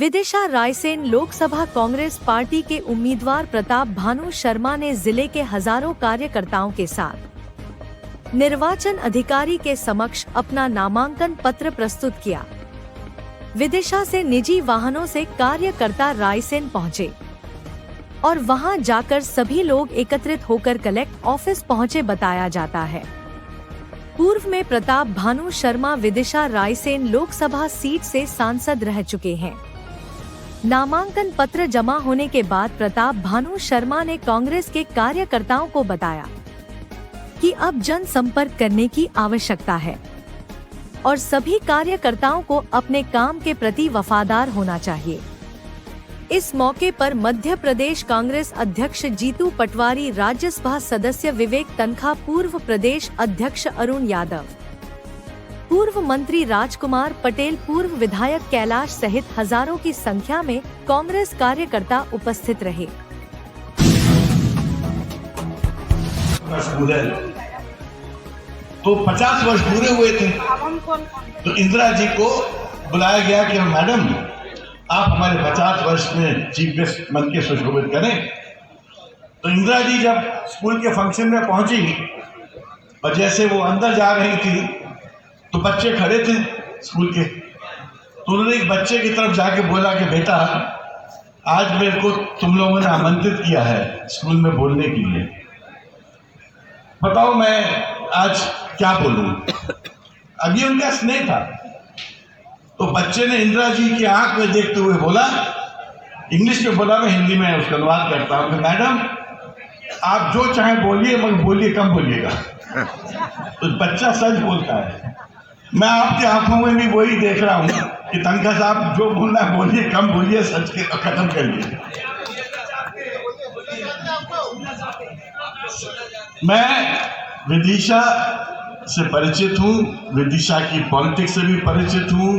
Vidisha Raisen Lok Sabha Congress party के उम्मीदवार प्रताप भानु शर्मा ने जिले के हजारों कार्यकर्ताओं के साथ निर्वाचन अधिकारी के समक्ष अपना नामांकन पत्र प्रस्तुत किया। विदिशा से निजी वाहनों से कार्यकर्ता रायसेन पहुंचे और वहां जाकर सभी लोग एकत्रित होकर कलेक्ट ऑफिस पहुंचे बताया जाता है। पूर्व में प्रताप भानु शर्मा विदिशा रायसेन लोकसभा सीट से सांसद रह चुके हैं। नामांकन पत्र जमा होने के बाद प्रताप भानु शर्मा ने कांग्रेस के कार्यकर्ताओं को बताया कि अब जनसंपर्क करने की आवश्यकता है और सभी कार्यकर्ताओं को अपने काम के प्रति वफादार होना चाहिए। इस मौके पर मध्य प्रदेश कांग्रेस अध्यक्ष जीतू पटवारी, राज्यसभा सदस्य विवेक तनखा, पूर्व प्रदेश अध्यक्ष अरुण यादव, पूर्व मंत्री राजकुमार पटेल, पूर्व विधायक कैलाश सहित हजारों की संख्या में कांग्रेस कार्यकर्ता उपस्थित रहे। तो 50 वर्ष पूरे हुए थे तो इंदिरा जी को बुलाया गया कि मैडम आप हमारे 50 वर्ष में चीफ गेस्ट बन के सुशोभित करें। तो इंदिरा जी जब स्कूल के फंक्शन में पहुंची और जैसे वो अंदर जा रही थी तो बच्चे खड़े थे स्कूल के, तो उन्होंने एक बच्चे की तरफ जाके बोला कि बेटा आज मेरे को तुम लोगों ने आमंत्रित किया है स्कूल में बोलने के लिए, बताओ मैं आज क्या बोलूं। अभी उनका स्नेह था तो बच्चे ने इंदिरा जी की आंख में देखते हुए बोला, इंग्लिश में बोला, मैं हिंदी में उसका अनुवाद करता हूं कि मैडम आप जो चाहे बोलिए मगर बोलिए कम बोलिएगा। तो बच्चा सच बोलता है। मैं आपकी आंखों में भी वही देख रहा हूं कि तनखा साहब जो बोलना है बोलिए, कम बोलिए, सच के खत्म करिए। मैं विदिशा से परिचित हूं, विदिशा की पॉलिटिक्स से भी परिचित हूं,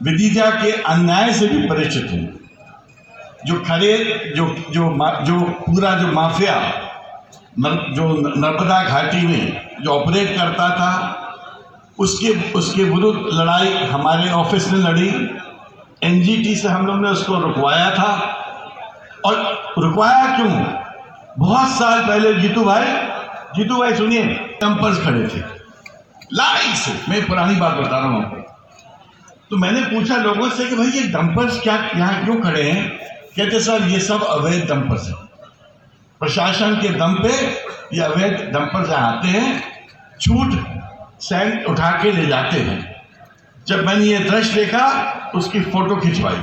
विदिशा के अन्याय से भी परिचित हूं। जो खड़े जो पूरा जो माफिया जो नर्मदा घाटी में जो ऑपरेट करता था उसके विरुद्ध लड़ाई हमारे ऑफिस ने लड़ी। एनजीटी से हम लोग ने उसको रुकवाया था। और रुकवाया क्यों? बहुत साल पहले जीतू भाई सुनिए, डंपर्स खड़े थे लाइन से। मैं पुरानी बात बता रहा हूँ आपको। तो मैंने पूछा लोगों से कि भाई ये डंपर्स क्या यहाँ क्यों खड़े हैं? कहते सर ये सब अवैध डंपर्स हैं, प्रशासन के दम पे ये अवैध डंपर्स आते हैं, छूट सैंड उठा के ले जाते हैं। जब मैंने ये दृश्य देखा उसकी फोटो खिंचवाई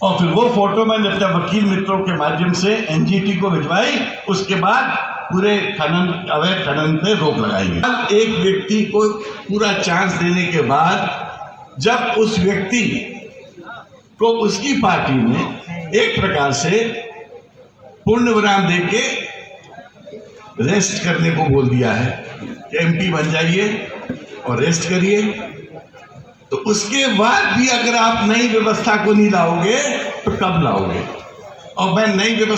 और फिर वो फोटो मैंने अपने वकील मित्रों के माध्यम से एनजीटी को भिजवाई। उसके बाद पूरे खनन, अवैध खनन पे रोक लगाई गई। एक व्यक्ति को पूरा चांस देने के बाद जब उस व्यक्ति को उसकी पार्टी ने एक प्रकार से पूर्ण विराम देके रेस्ट करने को बोल दिया है कि एमपी बन जाइए और रेस्ट करिए, तो उसके बाद भी अगर आप नई व्यवस्था को नहीं लाओगे तो कब लाओगे? और मैं नई व्यवस्था